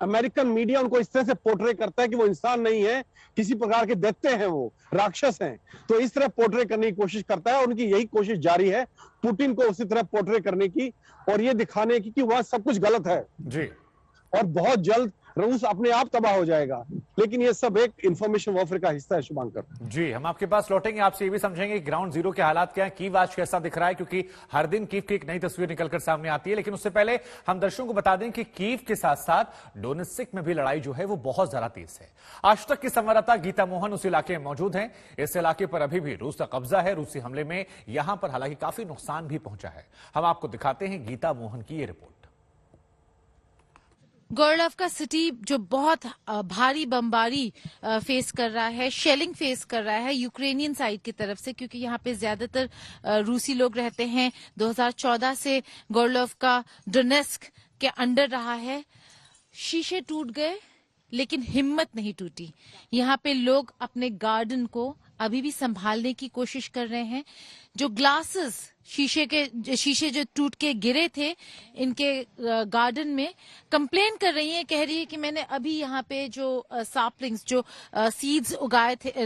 Speaker 2: अमेरिकन मीडिया उनको इस तरह से पोर्ट्रे करता है कि वो इंसान नहीं है, किसी प्रकार के दैत्य हैं, वो राक्षस हैं। तो इस तरह पोर्ट्रे करने की कोशिश करता है, और उनकी यही कोशिश जारी है पुतिन को उसी तरह पोर्ट्रे करने की, और ये दिखाने की कि वहां सब कुछ गलत है
Speaker 1: जी, और
Speaker 2: बहुत जल्द रूस अपने आप तबाह हो जाएगा। लेकिन ये सब एक इंफॉर्मेशन वॉरफेयर का हिस्सा है शुभांकर।
Speaker 1: जी, हम आपके पास लौटेंगे, आपसे ये भी समझेंगे कि ग्राउंड जीरो के हालात क्या है, कीव आज कैसा दिख रहा है, क्योंकि हर दिन कीव की एक नई तस्वीर निकलकर सामने आती है। लेकिन उससे पहले हम दर्शकों को बता दें कि कीव के साथ साथ डोनेट्स्क में भी लड़ाई जो है वो बहुत ज्यादा तेज है। आज तक की संवाददाता गीता मोहन उस इलाके में मौजूद हैं। इस इलाके पर अभी भी रूस का कब्जा है। रूसी हमले में यहां पर हालांकि काफी नुकसान भी पहुंचा है। हम आपको दिखाते हैं गीता मोहन की ये रिपोर्ट।
Speaker 4: गोरलोवका सिटी जो बहुत भारी बमबारी फेस कर रहा है, शेलिंग फेस कर रहा है यूक्रेनियन साइड की तरफ से, क्योंकि यहाँ पे ज्यादातर रूसी लोग रहते हैं। 2014 से गोरलोवका डोनेट्स्क के अंडर रहा है। शीशे टूट गए लेकिन हिम्मत नहीं टूटी। यहाँ पे लोग अपने गार्डन को अभी भी संभालने की कोशिश कर रहे हैं। जो ग्लासेस शीशे जो टूट के गिरे थे इनके गार्डन में, कंप्लेन कर रही है, कह रही है कि मैंने अभी यहाँ पे जो सापलिंग्स जो सीड्स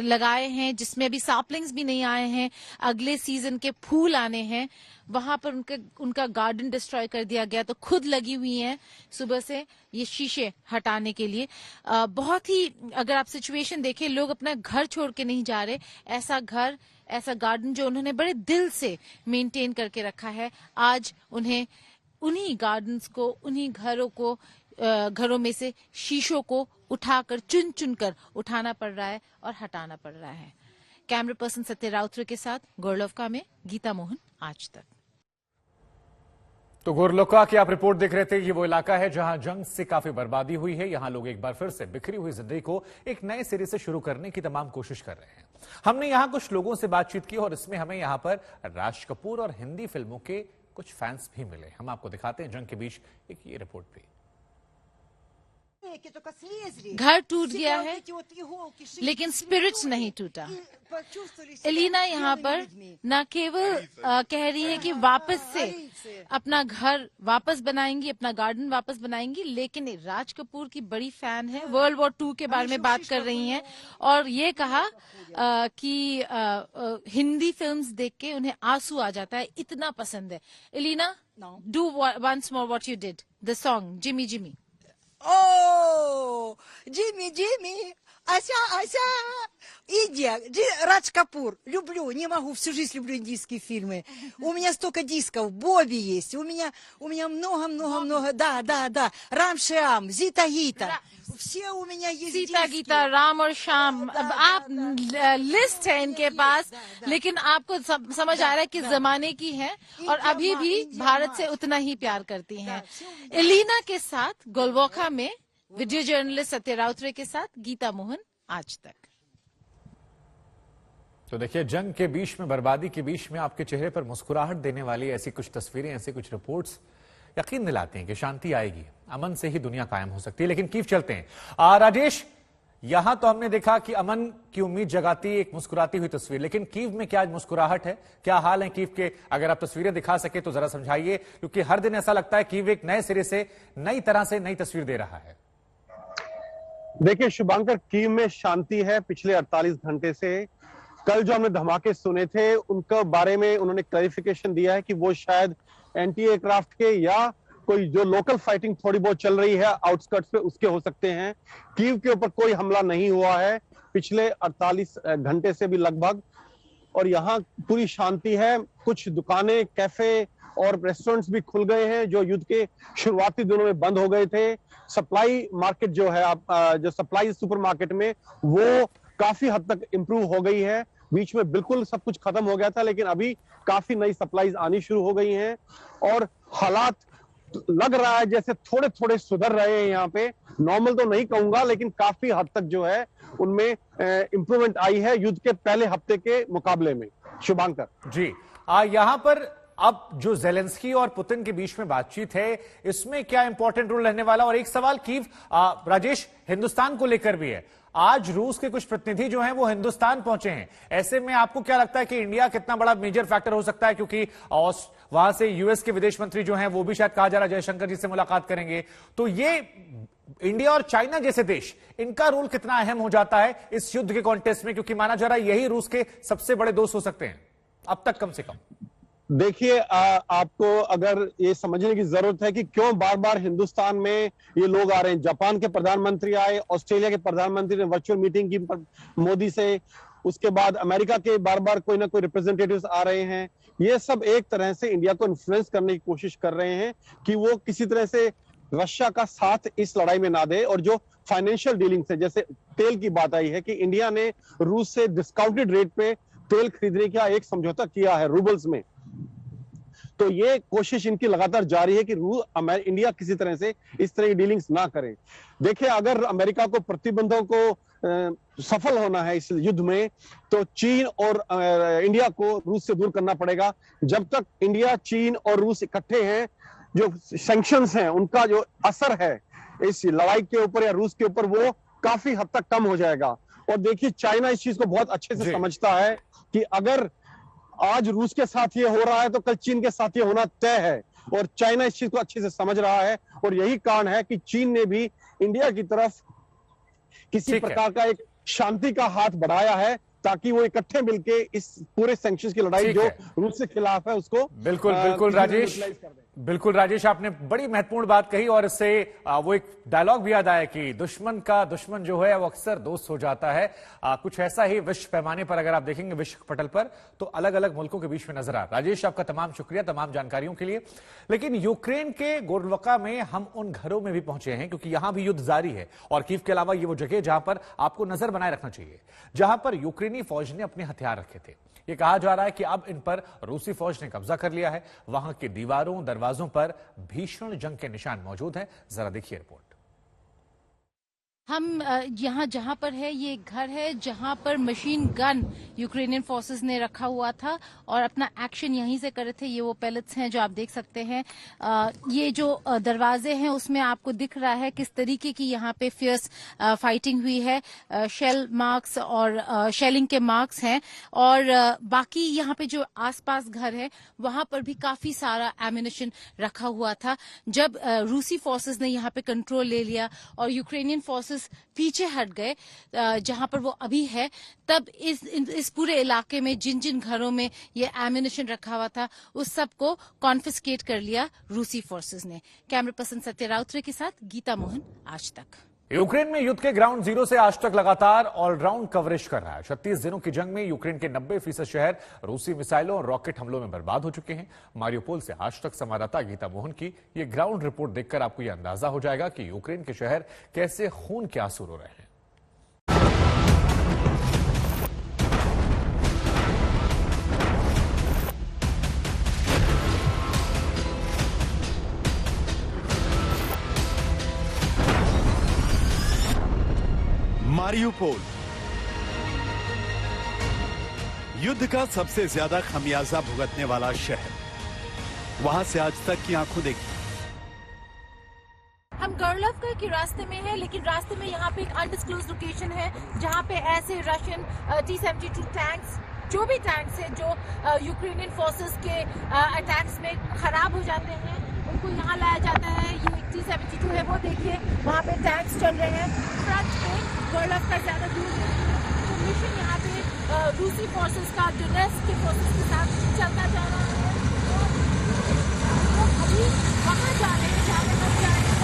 Speaker 4: लगाए हैं, जिसमें अभी सापलिंग्स भी नहीं आए हैं, अगले सीजन के फूल आने हैं, वहां पर उनका गार्डन डिस्ट्रॉय कर दिया गया। तो खुद लगी हुई हैं सुबह से ये शीशे हटाने के लिए। बहुत ही, अगर आप सिचुएशन देखें, लोग अपना घर छोड़ के नहीं जा रहे। ऐसा गार्डन जो उन्होंने बड़े दिल से मेंटेन करके रखा है, आज उन्हें उन्हीं गार्डन्स को, उन्हीं घरों में से शीशों को उठाकर चुन कर उठाना पड़ रहा है और हटाना पड़ रहा है। कैमरा पर्सन सत्य राउतरे के साथ गोरलोका में गीता मोहन, आज तक।
Speaker 1: तो गोरलोका की आप रिपोर्ट देख रहे थे। ये वो इलाका है जहां जंग से काफी बर्बादी हुई है। यहां लोग एक बार फिर से बिखरी हुई जिंदगी को एक नए सिरे से शुरू करने की तमाम कोशिश कर रहे हैं। हमने यहां कुछ लोगों से बातचीत की और इसमें हमें यहां पर राज कपूर और हिंदी फिल्मों के कुछ फैंस भी मिले। हम आपको दिखाते हैं जंग के बीच एक ये रिपोर्ट भी।
Speaker 4: घर टूट गया है लेकिन स्पिरिट्स नहीं टूटा। एलिना यहाँ पर न केवल कह रही है कि वापस से अपना घर वापस बनाएंगी, अपना गार्डन वापस बनाएंगी, लेकिन राज कपूर की बड़ी फैन है। वर्ल्ड वॉर 2 के बारे में बात कर रही हैं और ये कहा कि हिंदी फिल्म्स देख के उन्हें आंसू आ जाता है, इतना पसंद है। Elina, do once more what you did, the song Jimmy Jimmy.
Speaker 6: О, Джимми, Ася, Индия, Радж Капур, люблю, не могу, всю жизнь люблю индийские фильмы. У меня столько дисков, Бобби есть, у меня много, да, Рам Шиам, Зита Гита, все у меня есть
Speaker 4: Sita
Speaker 6: диски.
Speaker 4: Gita, Ram और श्याम, अब आप लिस्ट है इनके पास, लेकिन आपको समझ आ रहा है कि जमाने की है और अभी भी भारत से उतना ही प्यार करती हैं। एलिना के साथ गोलवोका में वीडियो जर्नलिस्ट सत्य राउतरे के साथ गीता मोहन, आज तक।
Speaker 1: तो देखिए, जंग के बीच में, बर्बादी के बीच में आपके चेहरे पर मुस्कुराहट देने वाली ऐसी कुछ तस्वीरें, ऐसी कुछ रिपोर्ट्स यकीन दिलाते हैं कि शांति आएगी, अमन से ही दुनिया कायम हो सकती है। लेकिन कीव चलते हैं। राजेश, यहां तो हमने देखा कि अमन की उम्मीद जगाती एक मुस्कुराती हुई तस्वीर, लेकिन कीव में क्या मुस्कुराहट है, क्या हाल है कीव के? अगर आप तस्वीरें दिखा सके तो जरा समझाइए, क्योंकि हर दिन ऐसा लगता है कीव एक नए सिरे से, नई तरह से नई तस्वीर दे रहा है।
Speaker 2: देखिए शुभांकर, कीव में शांति है पिछले 48 घंटे से। कल जो हमने धमाके सुने थे उनके बारे में उन्होंने क्लैरिफिकेशन दिया है कि वो शायद एंटी एयरक्राफ्ट के या कोई जो लोकल फाइटिंग थोड़ी बहुत चल रही है आउटस्कर्ट्स पे, उसके हो सकते हैं। कीव के ऊपर कोई हमला नहीं हुआ है पिछले 48 घंटे से भी लगभग, और यहाँ पूरी शांति है। कुछ दुकानें, कैफे और रेस्टोरेंट्स भी खुल गए हैं जो युद्ध के शुरुआती दिनों में बंद हो गए थे। सप्लाई मार्केट जो है, जो सप्लाई सुपरमार्केट में, वो काफी हद तक इंप्रूव हो गई है। बीच में बिल्कुल सब कुछ खत्म हो गया था, लेकिन अभी काफी नई सप्लाईज आनी शुरू हो गई हैं और हालात लग रहा है जैसे थोड़े थोड़े सुधर रहे हैं। यहाँ पे नॉर्मल तो नहीं कहूंगा, लेकिन काफी हद तक जो है उनमें इंप्रूवमेंट आई है युद्ध के पहले हफ्ते के मुकाबले में। शुभांकर
Speaker 1: जी, यहाँ पर अब जो जेलेंस्की और पुतिन के बीच में बातचीत है, इसमें क्या इंपॉर्टेंट रोल रहने वाला? और एक सवाल कीव, राजेश, हिंदुस्तान को लेकर भी है। आज रूस के कुछ प्रतिनिधि जो हैं वो हिंदुस्तान पहुंचे हैं। ऐसे में आपको क्या लगता है कि इंडिया कितना बड़ा मेजर फैक्टर हो सकता है? क्योंकि वहां से यूएस के विदेश मंत्री जो हैं वो भी शायद कहा जा रहा है जयशंकर जी से मुलाकात करेंगे। तो ये इंडिया और चाइना जैसे देश, इनका रोल कितना अहम हो जाता है इस युद्ध के कॉन्टेस्ट में? क्योंकि माना जा रहा है यही रूस के सबसे बड़े दोस्त हो सकते हैं अब तक, कम से कम।
Speaker 2: देखिए, आपको अगर ये समझने की जरूरत है कि क्यों बार बार हिंदुस्तान में ये लोग आ रहे हैं। जापान के प्रधानमंत्री आए, ऑस्ट्रेलिया के प्रधानमंत्री ने वर्चुअल मीटिंग की मोदी से, उसके बाद अमेरिका के बार बार कोई ना कोई रिप्रेजेंटेटिव्स आ रहे हैं। ये सब एक तरह से इंडिया को इन्फ्लुएंस करने की कोशिश कर रहे हैं कि वो किसी तरह से रशिया का साथ इस लड़ाई में ना दे। और जो फाइनेंशियल डीलिंग्स है, जैसे तेल की बात आई है कि इंडिया ने रूस से डिस्काउंटेड रेट पे तेल खरीदने का एक समझौता किया है रूबल्स में, तो ये कोशिश इनकी लगातार जारी है कि इंडिया किसी तरह से इस तरह की डीलिंग्स ना करे। देखिए, अगर अमेरिका को प्रतिबंधों को सफल होना है इस युद्ध में, तो चीन और इंडिया को रूस से दूर करना पड़ेगा। जब तक इंडिया, चीन और रूस इकट्ठे हैं, जो सैंक्शंस हैं उनका जो असर है इस लड़ाई के ऊपर या रूस के ऊपर वो काफी हद तक कम हो जाएगा। और देखिए चाइना इस चीज को बहुत अच्छे से समझता है कि अगर आज रूस के साथ ये हो रहा है तो कल चीन के साथ ये होना तय है, और चाइना इस चीज को अच्छे से समझ रहा है। और यही कारण है कि चीन ने भी इंडिया की तरफ किसी प्रकार का एक शांति का हाथ बढ़ाया है, ताकि वो इकट्ठे मिलके इस पूरे सैंक्शंस की लड़ाई जो रूस के खिलाफ है उसको
Speaker 1: बिल्कुल राजेश, बिल्कुल राजेश, आपने बड़ी महत्वपूर्ण बात कही और इससे वो एक डायलॉग भी याद आया कि दुश्मन का दुश्मन जो है वो अक्सर दोस्त हो जाता है। कुछ ऐसा ही विश्व पैमाने पर अगर आप देखेंगे विश्व पटल पर तो अलग अलग मुल्कों के बीच में नजर आ। राजेश, आपका तमाम शुक्रिया तमाम जानकारियों के लिए। लेकिन यूक्रेन के गोरवका में हम उन घरों में भी पहुंचे हैं क्योंकि यहां भी युद्ध जारी है और कीव के अलावा ये वो जगह जहां पर आपको नजर बनाए रखना चाहिए, जहां पर यूक्रेनी फौज ने अपने हथियार रखे थे। ये कहा जा रहा है कि अब इन पर रूसी फौज ने कब्जा कर लिया है। वहां की दीवारों दरवाजों पर भीषण जंग के निशान मौजूद हैं। जरा देखिए रिपोर्ट।
Speaker 4: हम यहाँ जहाँ पर है ये एक घर है जहाँ पर मशीन गन यूक्रेनियन फोर्सेस ने रखा हुआ था और अपना एक्शन यहीं से कर रहे थे। ये वो पैलेट्स हैं जो आप देख सकते हैं। ये जो दरवाजे हैं उसमें आपको दिख रहा है किस तरीके की यहाँ पे फियर्स फाइटिंग हुई है। शेल मार्क्स और शेलिंग के मार्क्स हैं और बाकी यहाँ पे जो आसपास घर है वहां पर भी काफी सारा एम्यूनिशन रखा हुआ था। जब रूसी फोर्सेस ने यहाँ पे कंट्रोल ले लिया और यूक्रेनियन फोर्सेस पीछे हट गए जहां पर वो अभी है, तब इस पूरे इलाके में जिन जिन घरों में ये एम्यूनिशन रखा हुआ था उस सब को कॉन्फिस्केट कर लिया रूसी फोर्सेस ने। कैमरा पर्सन सत्य राउतरे के साथ गीता मोहन, आज तक।
Speaker 1: यूक्रेन में युद्ध के ग्राउंड जीरो से आज तक लगातार ऑलराउंड कवरेज कर रहा है। 36 दिनों की जंग में यूक्रेन के 90% शहर रूसी मिसाइलों और रॉकेट हमलों में बर्बाद हो चुके हैं। मारियोपोल से आज तक संवाददाता गीता मोहन की ये ग्राउंड रिपोर्ट देखकर आपको यह अंदाजा हो जाएगा कि यूक्रेन के शहर कैसे खून के आंसू रो रहे हैं।
Speaker 7: मारियोपोल युद्ध का सबसे ज्यादा खमियाजा भुगतने वाला शहर, वहां से आज तक की आंखों देखी।
Speaker 4: हम गोरवका के रास्ते में हैं, लेकिन रास्ते में यहाँ पे एक अनडिस्क्लोज्ड लोकेशन है जहाँ पे ऐसे रशियन T-72 टैंक्स, जो भी टैंक्स है जो यूक्रेनियन फोर्सेस के अटैक्स में खराब हो जाते हैं, उनको यहाँ लाया जाता है। ये एक T-72 है, वो देखिए वहाँ पे टैंक्स चल रहे हैं। फ्रंट पे गोरवका ज्यादा दूर है। तो मिशन यहाँ पे रूसी फोर्सेस का डोनेट्स्क के फोर्सेस के साथ चलता जा रहा है। तो अभी वहाँ जा रहे हैं जहाँ पे हम जा रहे हैं।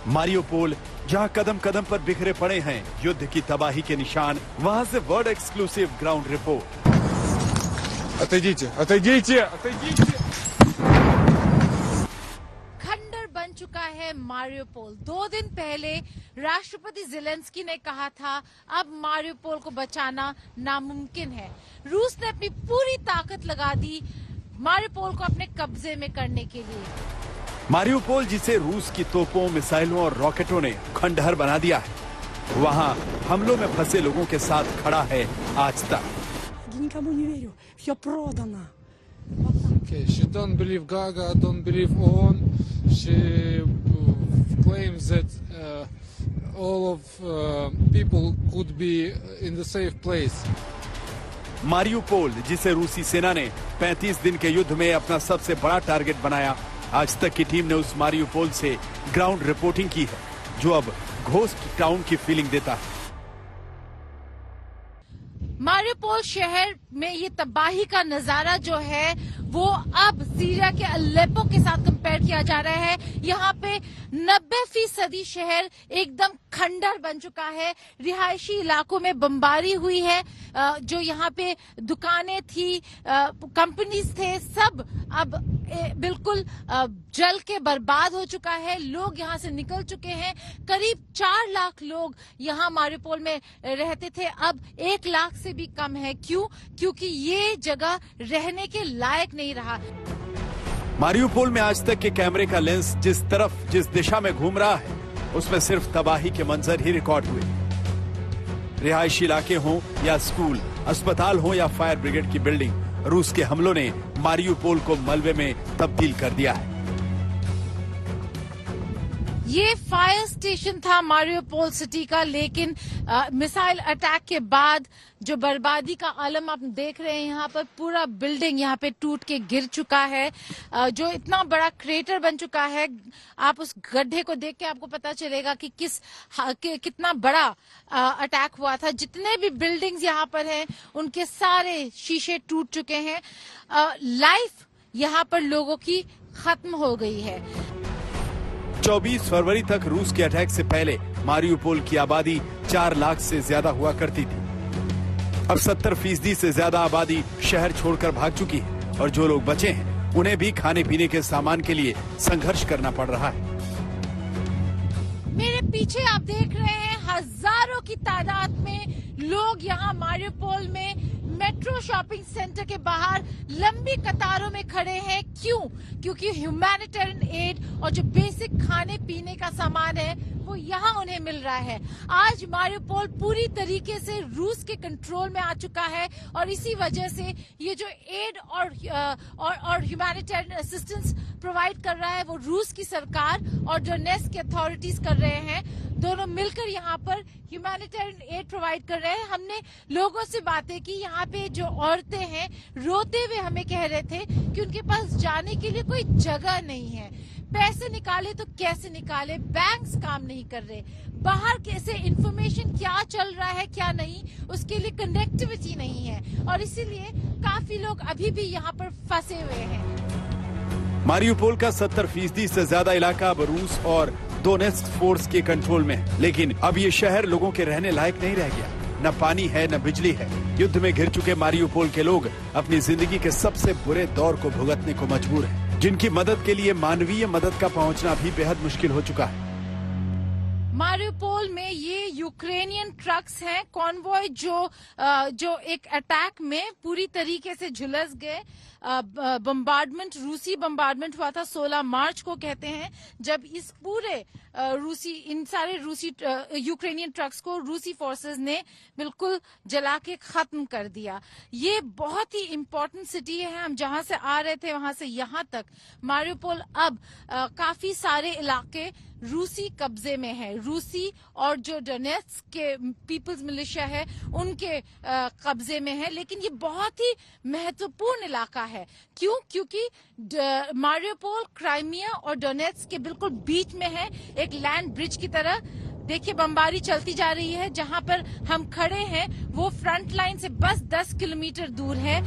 Speaker 7: मारियोपोल जहां कदम कदम पर बिखरे पड़े हैं युद्ध की तबाही के निशान, वहां से वर्ल्ड एक्सक्लूसिव ग्राउंड रिपोर्ट।
Speaker 4: खंडर बन चुका है मारियोपोल। 2 दिन पहले राष्ट्रपति ज़ेलेंस्की ने कहा था अब मारियोपोल को बचाना नामुमकिन है। रूस ने अपनी पूरी ताकत लगा दी मारियोपोल को अपने कब्जे में करने के लिए।
Speaker 7: मारियोपोल जिसे रूस की तोपों, मिसाइलों और रॉकेटों ने खंडहर बना दिया है, वहां हमलों में फंसे लोगों के साथ खड़ा है आज तक।
Speaker 8: Okay, she don't believe Gaga, don't believe OON. She claims that all of people could be in the safe place.
Speaker 7: Mariupol जिसे रूसी सेना ने 35 दिन के युद्ध में अपना सबसे बड़ा टारगेट बनाया, आज तक की टीम ने उस मारियोपोल से ग्राउंड रिपोर्टिंग की है, जो अब घोस्ट टाउन की फीलिंग देता है।
Speaker 4: मारियोपोल शहर में ये तबाही का नजारा जो है वो अब सीरिया के अलेप्पो के साथ कंपेयर किया जा रहा है। यहाँ पे 90% शहर एकदम खंडर बन चुका है। रिहायशी इलाकों में बमबारी हुई है। जो यहाँ पे दुकानें थी, कंपनीज थे, सब अब बिल्कुल जल के बर्बाद हो चुका है। लोग यहाँ से निकल चुके हैं। करीब 4 लाख लोग यहाँ मारियोपोल में रहते थे, अब 1 लाख से भी कम है। क्यों? क्योंकि ये जगह रहने के लायक नहीं रहा।
Speaker 7: मारियुपोल में आज तक के कैमरे का लेंस जिस तरफ जिस दिशा में घूम रहा है उसमें सिर्फ तबाही के मंजर ही रिकॉर्ड हुए। रिहायशी इलाके हों या स्कूल, अस्पताल हो या फायर ब्रिगेड की बिल्डिंग, रूस के हमलों ने मारियुपोल को मलबे में तब्दील कर दिया है।
Speaker 4: ये फायर स्टेशन था मारियुपोल सिटी का, लेकिन मिसाइल अटैक के बाद जो बर्बादी का आलम आप देख रहे हैं, यहाँ पर पूरा बिल्डिंग यहाँ पे टूट के गिर चुका है। जो इतना बड़ा क्रेटर बन चुका है, आप उस गड्ढे को देख के आपको पता चलेगा कि कितना बड़ा अटैक हुआ था। जितने भी बिल्डिंग्स यहाँ पर हैं उनके सारे शीशे टूट चुके हैं। लाइफ यहाँ पर लोगों की खत्म हो गई है।
Speaker 7: 24 फरवरी तक रूस के अटैक से पहले मारियुपोल की आबादी 4 लाख से ज्यादा हुआ करती थी। अब 70% से ज्यादा आबादी शहर छोड़कर भाग चुकी है और जो लोग बचे हैं उन्हें भी खाने पीने के सामान के लिए संघर्ष करना पड़ रहा है।
Speaker 4: मेरे पीछे आप देख रहे हैं हजारों की तादाद में लोग यहाँ मारियुपोल में मेट्रो शॉपिंग सेंटर के बाहर लंबी कतारों में खड़े हैं। क्यों? क्योंकि ह्यूमैनिटेरियन एड और जो बेसिक खाने पीने का सामान है वो यहाँ उन्हें मिल रहा है। आज मारियुपोल पूरी तरीके से रूस के कंट्रोल में आ चुका है और इसी वजह से ये जो एड और ह्यूमैनिटेरियन असिस्टेंस प्रोवाइड कर रहा है वो रूस की सरकार और डोनेट्स्क की अथॉरिटीज कर रहे हैं। दोनों मिलकर यहाँ पर ह्यूमैनिटेरियन एड प्रोवाइड कर रहे हैं। हमने लोगों से बातें की, यहाँ पे जो औरतें हैं रोते हुए हमें कह रहे थे कि उनके पास जाने के लिए कोई जगह नहीं है। पैसे निकाले तो कैसे निकाले, बैंक्स काम नहीं कर रहे, बाहर कैसे इंफॉर्मेशन क्या चल रहा है क्या नहीं, उसके लिए कनेक्टिविटी नहीं है और इसीलिए काफी लोग अभी भी यहाँ पर फंसे हुए हैं।
Speaker 7: मारियुपोल का 70% से ज्यादा इलाका अब रूस और डोनेट्स्क फोर्स के कंट्रोल में है, लेकिन अब ये शहर लोगों के रहने लायक नहीं रह गया। न पानी है न बिजली है। युद्ध में घिर चुके मारियुपोल के लोग अपनी जिंदगी के सबसे बुरे दौर को भुगतने को मजबूर हैं, जिनकी मदद के लिए मानवीय मदद का पहुंचना भी बेहद मुश्किल हो चुका है।
Speaker 4: मारियुपोल में ये यूक्रेनियन ट्रक्स हैं, कॉन्वॉय जो एक अटैक में पूरी तरीके से झुलस गए। बम्बार्डमेंट, रूसी बम्बार्डमेंट हुआ था 16 मार्च को, कहते हैं, जब इस पूरे इन सारे रूसी यूक्रेनियन ट्रक्स को रूसी फोर्सेस ने बिल्कुल जला के खत्म कर दिया। ये बहुत ही इम्पोर्टेंट सिटी है। हम जहां से आ रहे थे वहां से यहाँ तक मारियुपोल अब काफी सारे इलाके रूसी कब्जे में है। रूसी और जो डोनेट्स्क के पीपल्स मिलिशिया है उनके कब्जे में है, लेकिन ये बहुत ही महत्वपूर्ण इलाका है। क्यों? क्योंकि मारियुपोल क्राइमिया और डोनेट्स्क के बिल्कुल बीच में है, एक लैंड ब्रिज की तरह। देखिए बमबारी चलती जा रही है। जहां पर हम खड़े हैं वो फ्रंट लाइन से बस 10 किलोमीटर दूर है।